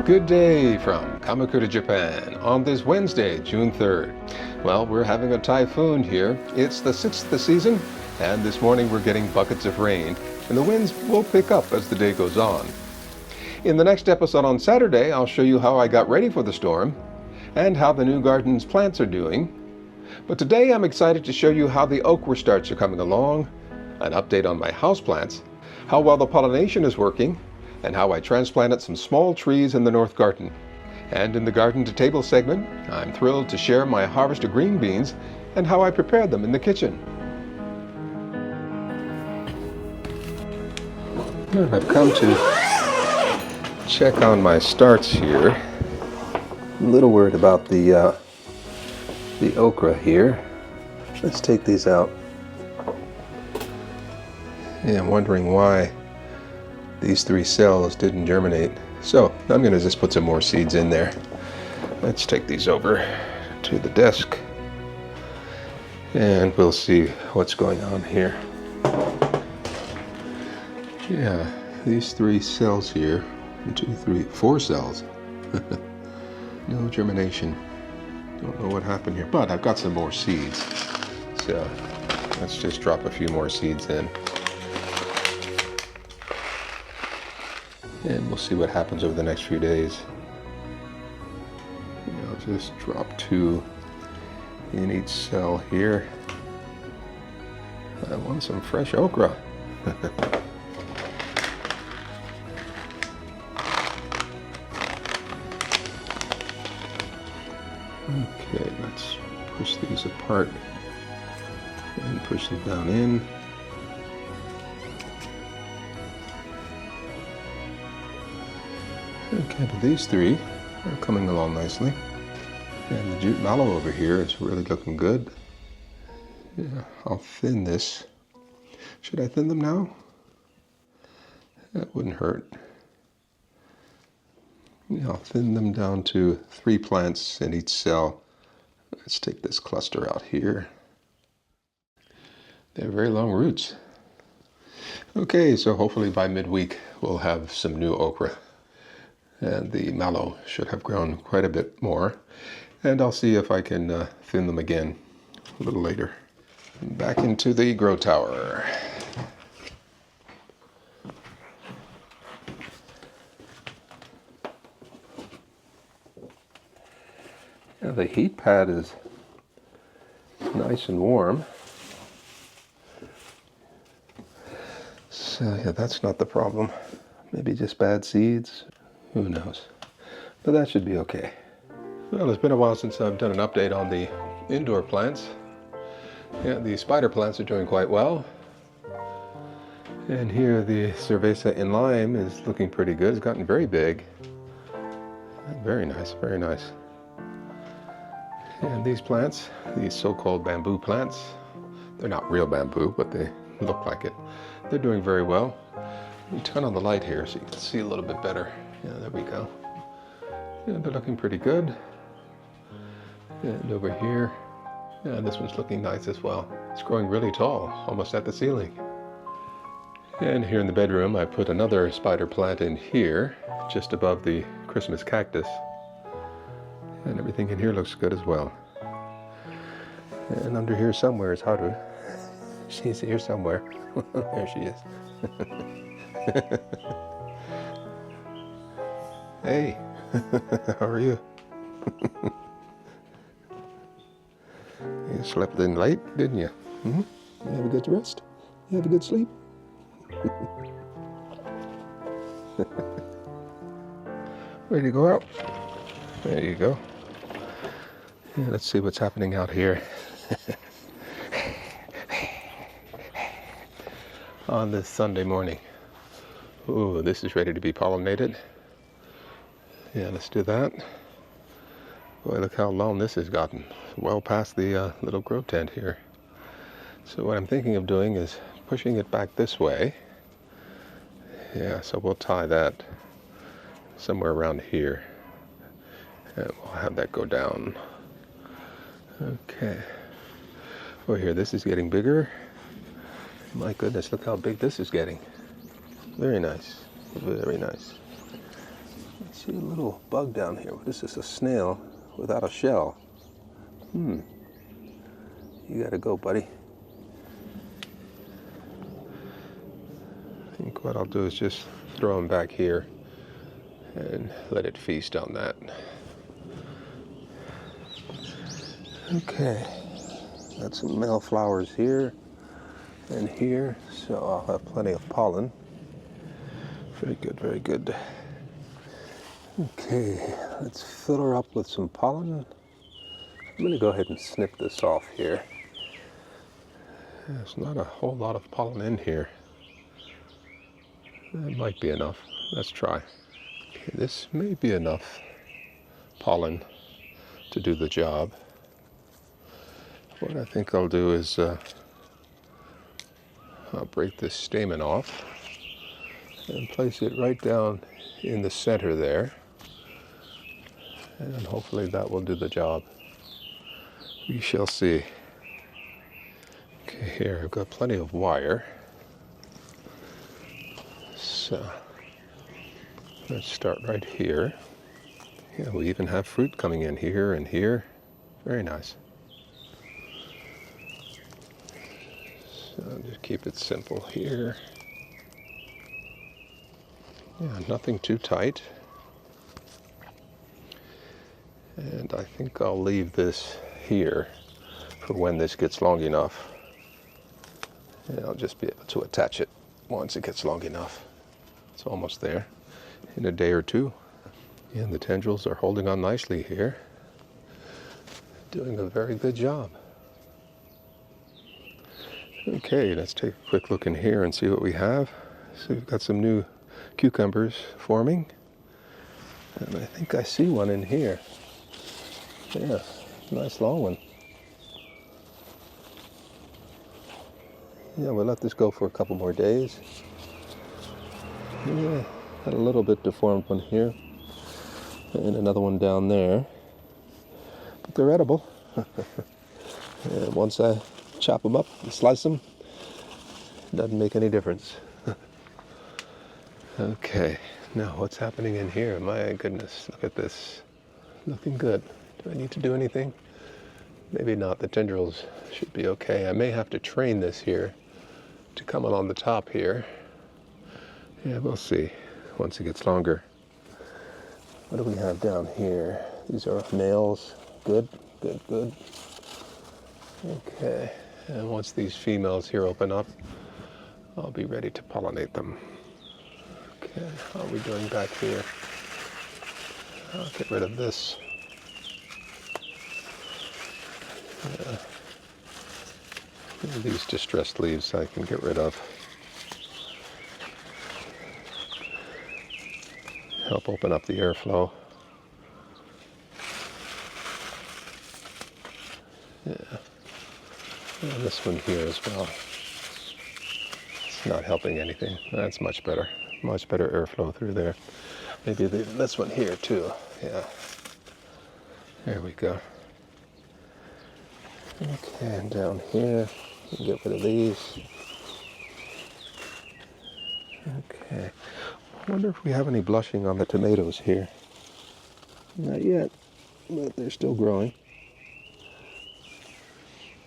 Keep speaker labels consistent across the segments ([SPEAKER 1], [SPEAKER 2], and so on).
[SPEAKER 1] Good day from Kamakura, Japan on this Wednesday, June 3rd. Well, we're having a typhoon here. It's the 6th of the season, and this morning we're getting buckets of rain, and the winds will pick up as the day goes on. In the next episode on Saturday, I'll show you how I got ready for the storm and how the new garden's plants are doing. But today I'm excited to show you how the okra starts are coming along, an update on my houseplants, how well the pollination is working, and how I transplanted some small trees in the north garden. And in the garden to table segment, I'm thrilled to share my harvest of green beans and how I prepared them in the kitchen. I've come to check on my starts here. I'm a little worried about the okra here. Let's take these out. Yeah, I'm wondering why these 3 cells didn't germinate. So I'm going to just put some more seeds in there. Let's take these over to the desk and we'll see what's going on here. Yeah, these 3 cells here, 1, 2, 3, 4 cells. No germination. Don't know what happened here, but I've got some more seeds. So let's just drop a few more seeds in. And we'll see what happens over the next few days. I'll just drop 2 in each cell here. I want some fresh okra. Okay, let's push these apart and push them down in. Okay, but these 3 are coming along nicely. And the Jute Mallow over here is really looking good. Yeah, I'll thin this. Should I thin them now? That wouldn't hurt. Yeah, I'll thin them down to 3 plants in each cell. Let's take this cluster out here. They have very long roots. Okay, so hopefully by midweek we'll have some new okra. And the mallow should have grown quite a bit more. And I'll see if I can thin them again a little later. Back into the grow tower. Yeah, the heat pad is nice and warm. So yeah, that's not the problem. Maybe just bad seeds. Who knows? But that should be okay. Well, it's been a while since I've done an update on the indoor plants. Yeah, the spider plants are doing quite well. And here the cerveza in lime is looking pretty good. It's gotten very big. Very nice, very nice. And these plants, these so-called bamboo plants, they're not real bamboo, but they look like it. They're doing very well. Let me turn on the light here so you can see a little bit better. Yeah, there we go. Yeah, they're looking pretty good. And over here, yeah, this one's looking nice as well. It's growing really tall, almost at the ceiling. And here in the bedroom, I put another spider plant in here, just above the Christmas cactus. And everything in here looks good as well. And under here somewhere is Haru. She's here somewhere. There she is. Hey, how are you? You slept in late, didn't you? Mm-hmm. You have a good rest? You have a good sleep? Ready to go out? There you go. Yeah, let's see what's happening out here. On this Sunday morning. Ooh, this is ready to be pollinated. Yeah, let's do that. Boy, look how long this has gotten. Well past the little grow tent here. So what I'm thinking of doing is pushing it back this way. Yeah, so we'll tie that somewhere around here. And we'll have that go down. Okay. Oh, here, this is getting bigger. My goodness, look how big this is getting. Very nice. Very nice. Let's see a little bug down here. What is this, a snail without a shell? You gotta go, buddy. I think what I'll do is just throw him back here and let it feast on that. Okay, got some male flowers here and here, so I'll have plenty of pollen. Very good, very good. Okay, let's fill her up with some pollen. I'm going to go ahead and snip this off here. There's not a whole lot of pollen in here. That might be enough. Let's try. Okay, this may be enough pollen to do the job. What I think I'll do is I'll break this stamen off and place it right down in the center there. And hopefully that will do the job. We shall see. Okay, here I've got plenty of wire. So let's start right here. Yeah, we even have fruit coming in here and here. Very nice. So just keep it simple here. Yeah, nothing too tight. And I think I'll leave this here for when this gets long enough. And I'll just be able to attach it once it gets long enough. It's almost there in a day or two. And the tendrils are holding on nicely here. Doing a very good job. Okay, let's take a quick look in here and see what we have. So we've got some new cucumbers forming. And I think I see one in here. Yeah, nice long one. Yeah, we'll let this go for a couple more days. Yeah, got a little bit deformed one here. And another one down there. But they're edible. And once I chop them up and slice them, it doesn't make any difference. Okay, now what's happening in here? My goodness, look at this. Looking good. Do I need to do anything? Maybe not. The tendrils should be okay. I may have to train this here to come along the top here. Yeah, we'll see once it gets longer. What do we have down here? These are males. Good, good, good. Okay, and once these females here open up, I'll be ready to pollinate them. Okay, how are we doing back here? I'll get rid of this. These distressed leaves I can get rid of. Help open up the airflow. Yeah. And this one here as well. It's not helping anything. That's much better. Much better airflow through there. Maybe this one here too. Yeah. There we go. Okay, and down here, we can get rid of these. Okay. I wonder if we have any blushing on the tomatoes here. Not yet, but they're still growing.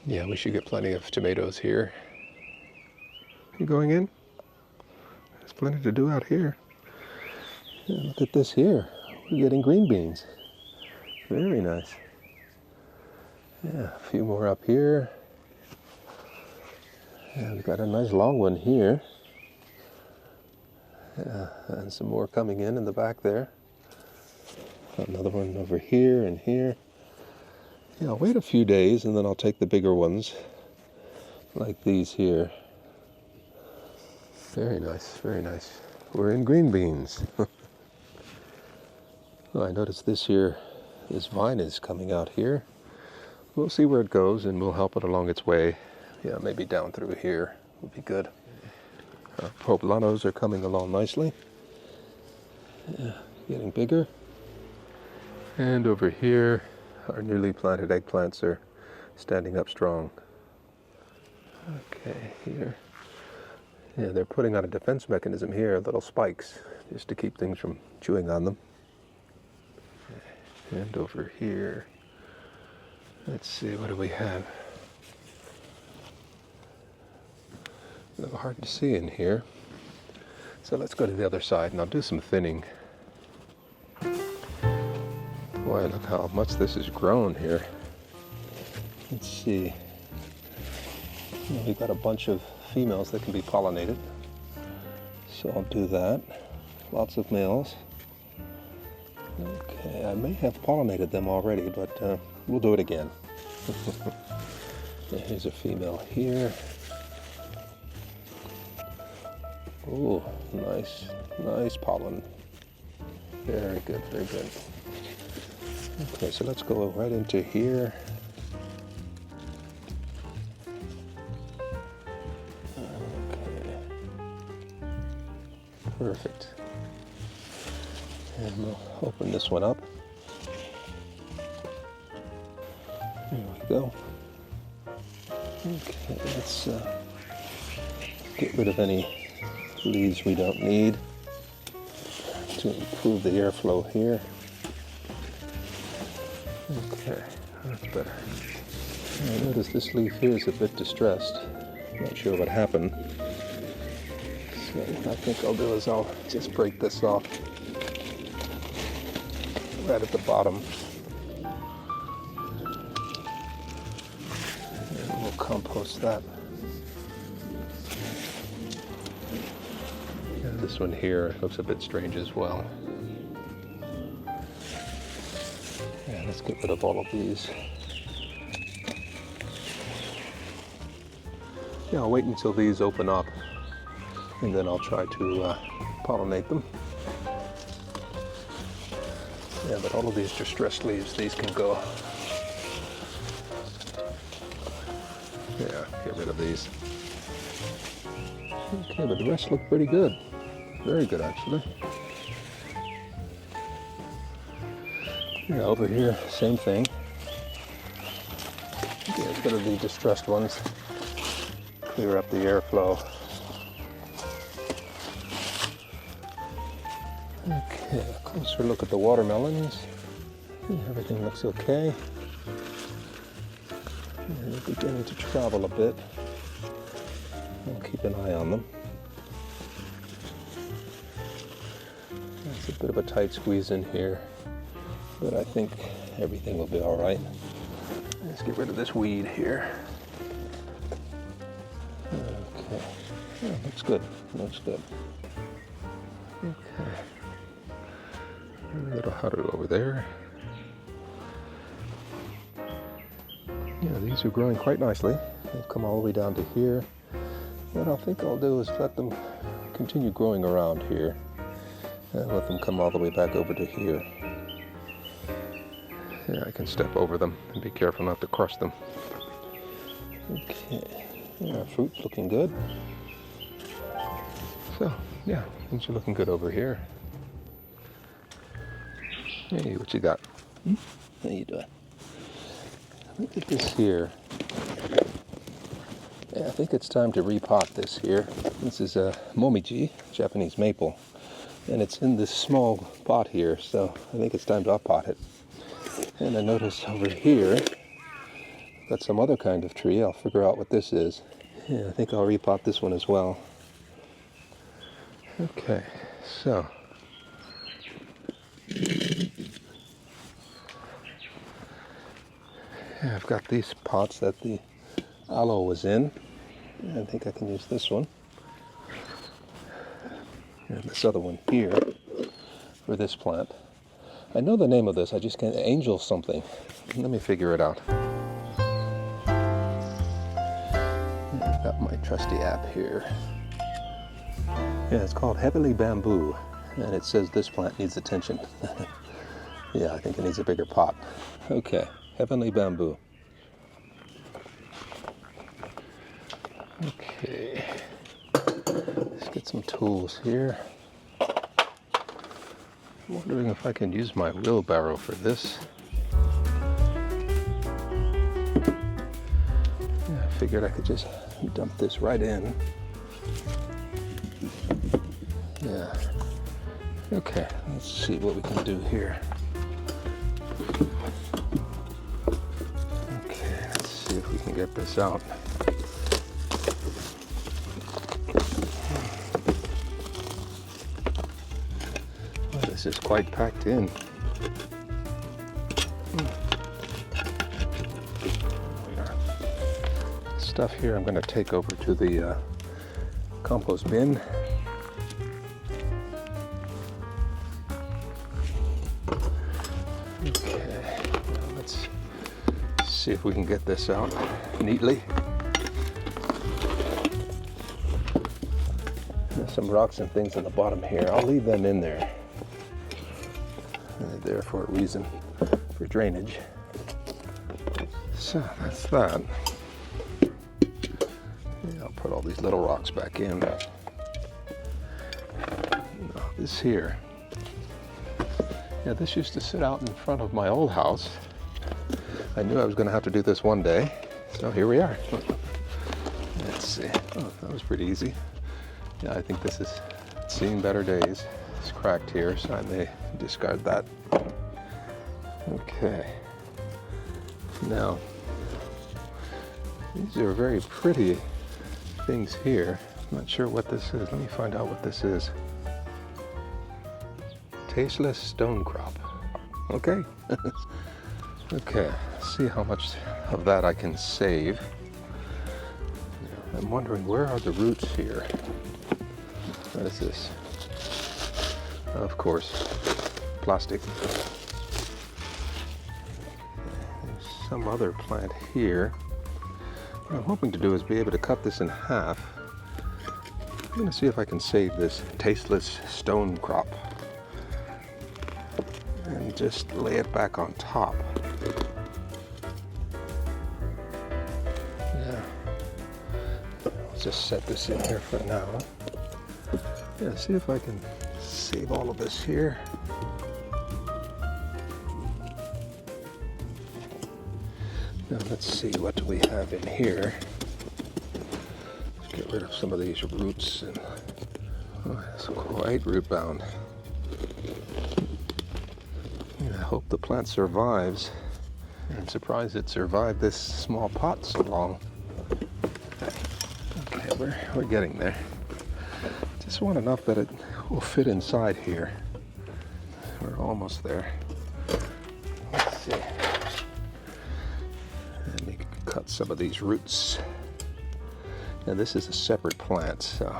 [SPEAKER 1] Yeah, we should get plenty of tomatoes here. You going in? There's plenty to do out here. Yeah, look at this here. We're getting green beans. Very nice. Yeah, a few more up here. And we've got a nice long one here. Yeah, and some more coming in the back there. Another one over here and here. Yeah, I'll wait a few days and then I'll take the bigger ones, like these here. Very nice, very nice. We're in green beans. Well, I noticed this here, this vine is coming out here. We'll see where it goes and we'll help it along its way. Yeah, maybe down through here would be good. Poblanos are coming along nicely. Yeah, getting bigger. And over here, our newly planted eggplants are standing up strong. Okay, here. Yeah, they're putting on a defense mechanism here, little spikes, just to keep things from chewing on them. And over here, let's see, what do we have? A little hard to see in here. So let's go to the other side and I'll do some thinning. Boy, look how much this has grown here. Let's see. We've got a bunch of females that can be pollinated. So I'll do that. Lots of males. Okay, I may have pollinated them already, but we'll do it again. Here's a female here. Oh, nice pollen. Very good, very good. Okay, so let's go right into here. Okay, perfect. And we'll open this one up. There we go. Okay, let's get rid of any leaves we don't need to improve the airflow here. Okay, that's better. I notice this leaf here is a bit distressed. Not sure what happened. So what I think I'll do is I'll just break this off right at the bottom. And we'll compost that. And this one here looks a bit strange as well. Yeah, let's get rid of all of these. Yeah, I'll wait until these open up and then I'll try to pollinate them. Yeah, but all of these distressed leaves, these can go. Yeah, get rid of these. Okay, but the rest look pretty good. Very good, actually. Yeah, over here, same thing. Yeah, it's got to be distressed ones. Clear up the airflow. Okay, a closer look at the watermelons. Yeah, everything looks okay. And they're beginning to travel a bit. I'll keep an eye on them. It's a bit of a tight squeeze in here, but I think everything will be all right. Let's get rid of this weed here. Okay, yeah, looks good, looks good. Okay, a little hotter over there. Yeah, these are growing quite nicely. They've come all the way down to here. What I think I'll do is let them continue growing around here and let them come all the way back over to here. Yeah, I can step over them and be careful not to crush them. Okay, yeah, fruit's looking good. So, yeah, things are looking good over here. Hey, what you got? How you doing? Look at this here. Yeah, I think it's time to repot this here. This is a momiji, Japanese maple, and it's in this small pot here, so I think it's time to uppot it. And I notice over here, got some other kind of tree. I'll figure out what this is. Yeah, I think I'll repot this one as well. Okay, so. Yeah, I've got these pots that the aloe was in. I think I can use this one. And this other one here for this plant. I know the name of this, I just can't, angel something. Let me figure it out. I've got my trusty app here. Yeah, it's called Heavenly Bamboo, and it says this plant needs attention. Yeah, I think it needs a bigger pot. Okay, Heavenly Bamboo. Okay, let's get some tools here. I'm wondering if I can use my wheelbarrow for this. Yeah, I figured I could just dump this right in. Yeah. Okay, let's see what we can do here. Okay, let's see if we can get this out. Well, this is quite packed in. Stuff here I'm going to take over to the compost bin. Okay, now let's see if we can get this out neatly. There's some rocks and things on the bottom here. I'll leave them in there. They're there for a reason, for drainage. So that's that. I'll put all these little rocks back in. Now, this here. Yeah, this used to sit out in front of my old house. I knew I was going to have to do this one day, so here we are. Let's see. Oh, that was pretty easy. Yeah, I think this is seeing better days. It's cracked here, so I may discard that. Okay. Now, these are very pretty things here. I'm not sure what this is. Let me find out what this is. Tasteless stone crop. Okay. Okay, see how much of that I can save. I'm wondering, where are the roots here? What is this? Of course, plastic. There's some other plant here. What I'm hoping to do is be able to cut this in half. I'm going to see if I can save this tasteless stone crop and just lay it back on top. Yeah. I'll just set this in here for now. Yeah, see if I can save all of this here. Now let's see, what do we have in here? Let's get rid of some of these roots. And oh, it's quite root bound. I hope the plant survives. I'm surprised it survived this small pot so long. Okay, we're getting there. Just want enough that it will fit inside here. We're almost there. Let's see. And we can cut some of these roots. Now this is a separate plant, so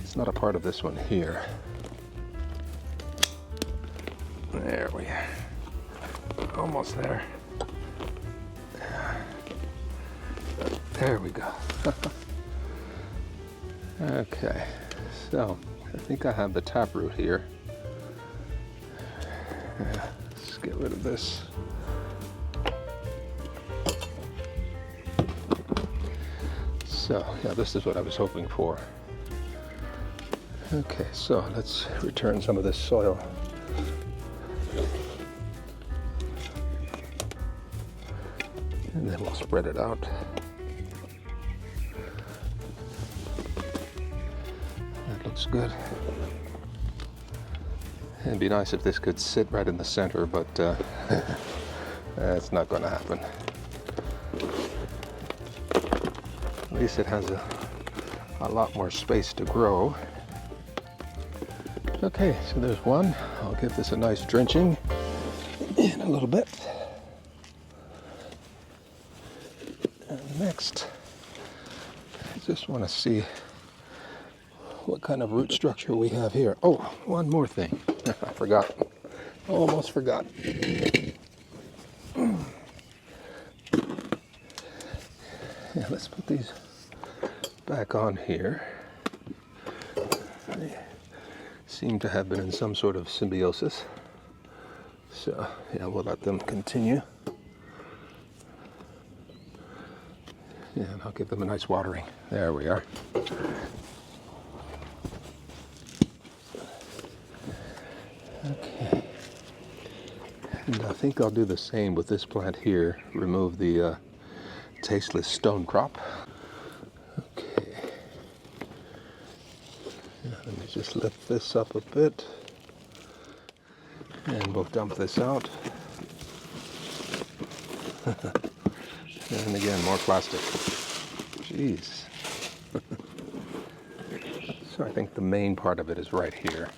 [SPEAKER 1] it's not a part of this one here. There we are. Almost there. There we go. Okay, so I think I have the taproot here. Let's get rid of this. So, yeah, this is what I was hoping for. Okay, so let's return some of this soil. And then we'll spread it out. That looks good. It'd be nice if this could sit right in the center, but that's not going to happen. At least it has a lot more space to grow. Okay, so there's one. I'll give this a nice drenching in a little bit. Next, I just want to see what kind of root structure we have here. Oh, one more thing. I forgot. Almost forgot. Yeah, let's put these back on here. They seem to have been in some sort of symbiosis. So, yeah, we'll let them continue. Yeah, and I'll give them a nice watering. There we are. Okay. And I think I'll do the same with this plant here. Remove the tasteless stone crop. Okay. Yeah, let me just lift this up a bit. And we'll dump this out. And again, more plastic. Jeez. So I think the main part of it is right here.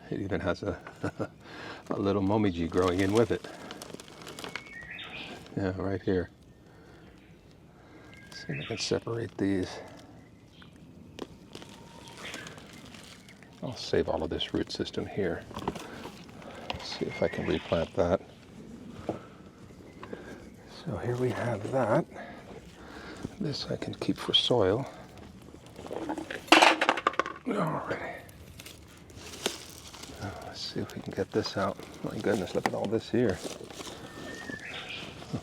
[SPEAKER 1] It even has a little momiji growing in with it. Yeah, right here. See if I can separate these. I'll save all of this root system here. See if I can replant that. So here we have that. This I can keep for soil. Alrighty. Let's see if we can get this out. My goodness, look at all this here.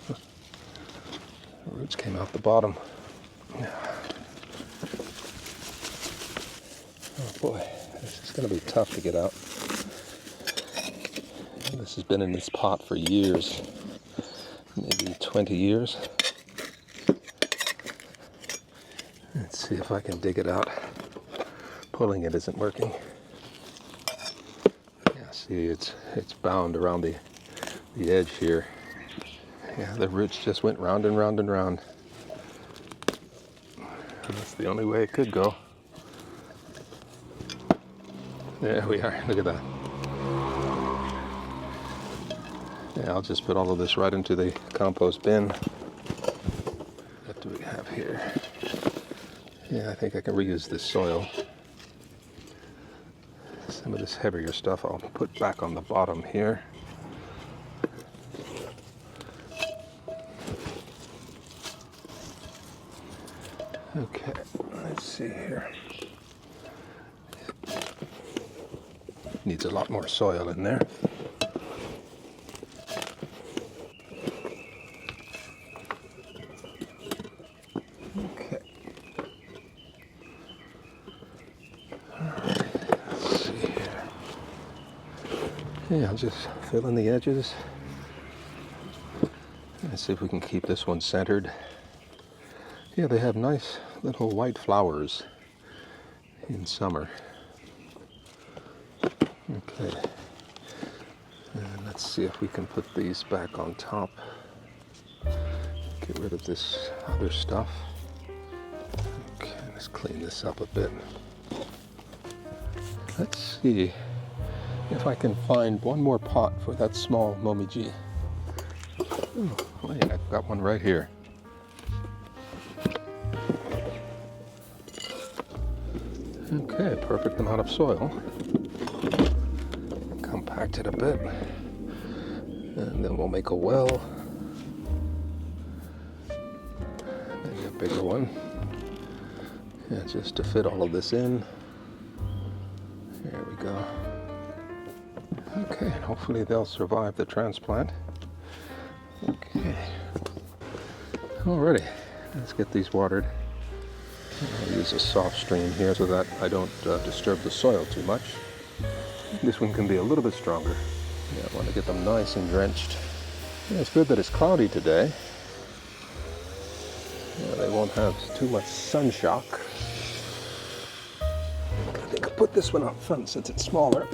[SPEAKER 1] The roots came out the bottom. Oh boy, this is going to be tough to get out. This has been in this pot for years, maybe 20 years. Let's see if I can dig it out. Pulling it isn't working. Yeah, see, it's bound around the edge here. Yeah, the roots just went round and round and round. And that's the only way it could go. There we are, look at that. Yeah, I'll just put all of this right into the compost bin. What do we have here? Yeah, I think I can reuse this soil. Some of this heavier stuff I'll put back on the bottom here. Okay, let's see here. Needs a lot more soil in there. Okay. Alright, let's see here. Yeah, I'll just fill in the edges. Let's see if we can keep this one centered. Yeah, they have nice little white flowers in summer. Okay, and let's see if we can put these back on top. Get rid of this other stuff. Okay, let's clean this up a bit. Let's see if I can find one more pot for that small momiji. Oh, wait, I've got one right here. Okay, perfect amount of soil. Compact it a bit. And then we'll make a well. Maybe a bigger one. Yeah, just to fit all of this in. There we go. Okay, and hopefully they'll survive the transplant. Okay. Alrighty, let's get these watered. I'll use a soft stream here so that I don't disturb the soil too much. This one can be a little bit stronger. Yeah, I want to get them nice and drenched. Yeah, it's good that it's cloudy today. Yeah, they won't have too much sun shock. I think I'll put this one up front since it's smaller.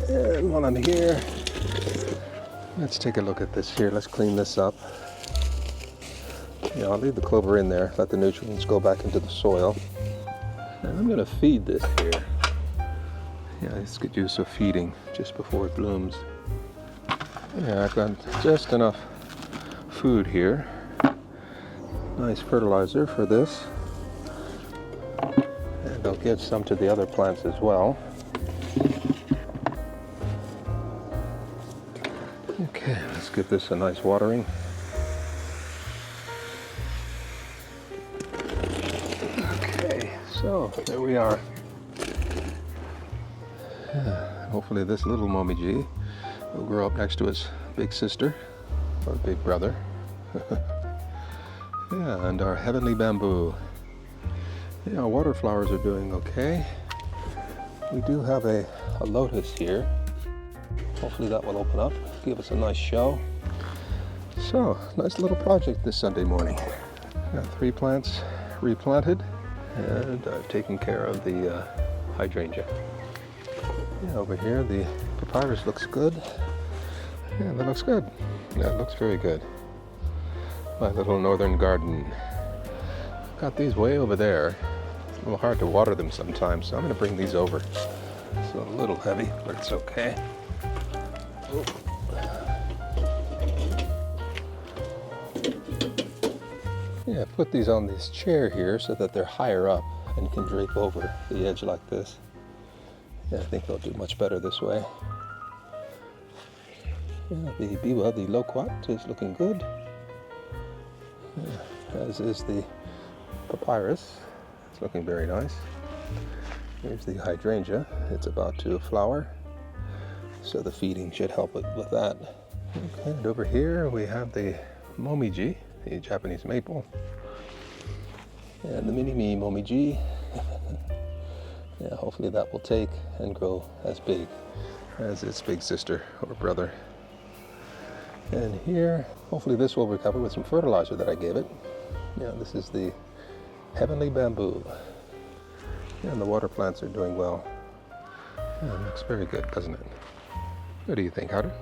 [SPEAKER 1] And one on here. Let's take a look at this here. Let's clean this up. Yeah, I'll leave the clover in there, let the nutrients go back into the soil. And I'm going to feed this here. Yeah, let's get use of feeding just before it blooms. Yeah, I've got just enough food here. Nice fertilizer for this. And I'll give some to the other plants as well. Okay, let's give this a nice watering. Okay, so there we are. Hopefully this little momiji will grow up next to its big sister or big brother. Yeah, and our heavenly bamboo. Yeah, our water flowers are doing okay. We do have a lotus here. Hopefully that will open up, give us a nice show. So, nice little project this Sunday morning. Got 3 plants replanted, and I've taken care of the hydrangea. Yeah, over here the papyrus looks good. Yeah, that looks good. That looks very good. My little northern garden. Got these way over there. It's a little hard to water them sometimes, so I'm going to bring these over. So a little heavy, but it's okay. Oh. Yeah, put these on this chair here so that they're higher up and can drape over the edge like this. Yeah, I think they'll do much better this way. Yeah, the biwa, the loquat, is looking good. Yeah, as is the papyrus. It's looking very nice. Here's the hydrangea. It's about to flower, so the feeding should help it with that. Okay, and over here we have the momiji, the Japanese maple. And the mini-me momiji. Yeah, hopefully that will take and grow as big as its big sister or brother. And here, hopefully this will recover with some fertilizer that I gave it. Yeah, this is the heavenly bamboo. And the water plants are doing well. Yeah, it looks very good, doesn't it? What do you think, Hunter?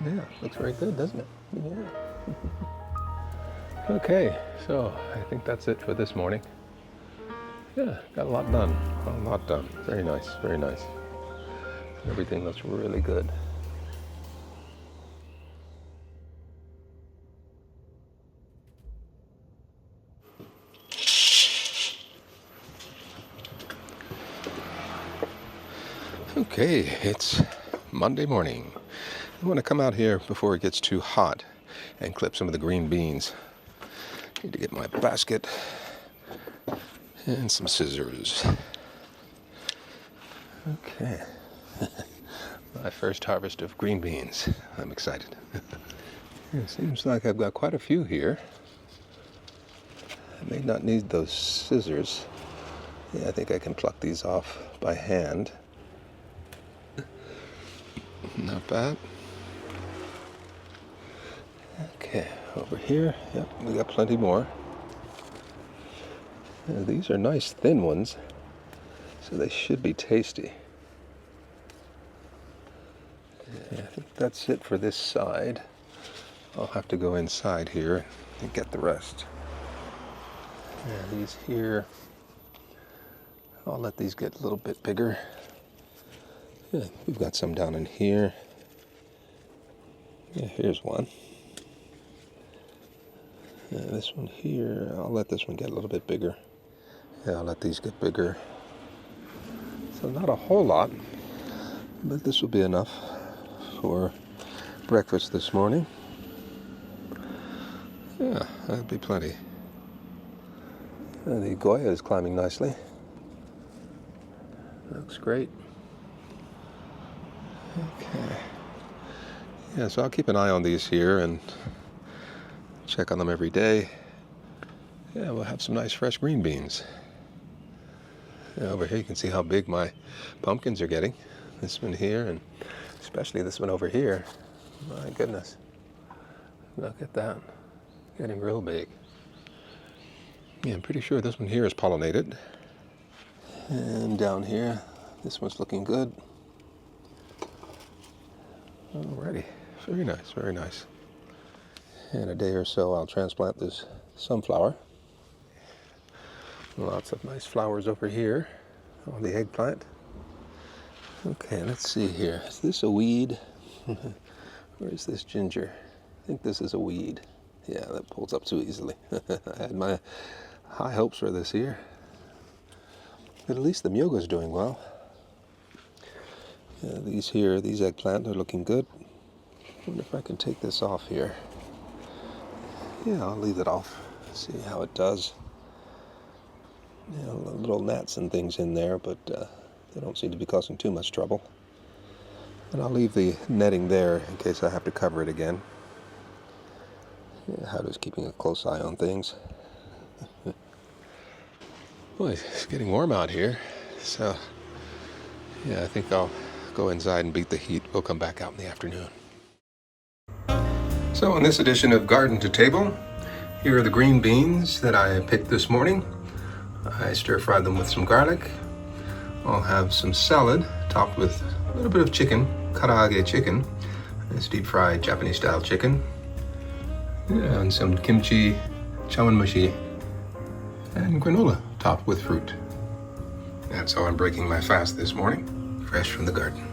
[SPEAKER 1] Yeah, looks very good, doesn't it? Yeah. Okay, so I think that's it for this morning. Yeah, got a lot done. A lot done. Very nice, very nice. Everything looks really good. Okay, it's Monday morning. I want to come out here before it gets too hot and clip some of the green beans. Need to get my basket and some scissors. Okay. My first harvest of green beans. I'm excited. It seems like I've got quite a few here. I may not need those scissors. Yeah, I think I can pluck these off by hand. Not bad. Okay, over here, yep, we got plenty more. These are nice thin ones, so they should be tasty. Yeah, I think that's it for this side. I'll have to go inside here and get the rest. Yeah, these here, I'll let these get a little bit bigger. Yeah, we've got some down in here. Yeah, here's one. Yeah, this one here, I'll let this one get a little bit bigger. Yeah, I'll let these get bigger. So not a whole lot, but this will be enough for breakfast this morning. Yeah, that'll be plenty. And the Goya is climbing nicely. Looks great. Okay. Yeah, so I'll keep an eye on these here and check on them every day. Yeah, we'll have some nice fresh green beans. Yeah, over here you can see how big my pumpkins are getting. This one here, and especially this one over here. My goodness. Look at that. Getting real big. Yeah, I'm pretty sure this one here is pollinated. And down here, this one's looking good. Alrighty. Very nice, very nice. In a day or so, I'll transplant this sunflower. Lots of nice flowers over here on the eggplant. Okay, let's see here. Is this a weed? Or is this ginger? I think this is a weed. Yeah, that pulls up too easily. I had my high hopes for this here. But at least the Myoga is doing well. Yeah, these here, these eggplant are looking good. I wonder if I can take this off here. Yeah, I'll leave it off. See how it does. Yeah, little gnats and things in there, but they don't seem to be causing too much trouble. And I'll leave the netting there in case I have to cover it again. Yeah, Haru's keeping a close eye on things. Boy, it's getting warm out here, so yeah, I think I'll go inside and beat the heat. We'll come back out in the afternoon. So in this edition of Garden to Table, here are the green beans that I picked this morning. I stir-fried them with some garlic. I'll have some salad topped with a little bit of chicken, karaage chicken. This deep-fried Japanese-style chicken. Yeah, and some kimchi, chawanmushi, and granola topped with fruit. That's how I'm breaking my fast this morning, fresh from the garden.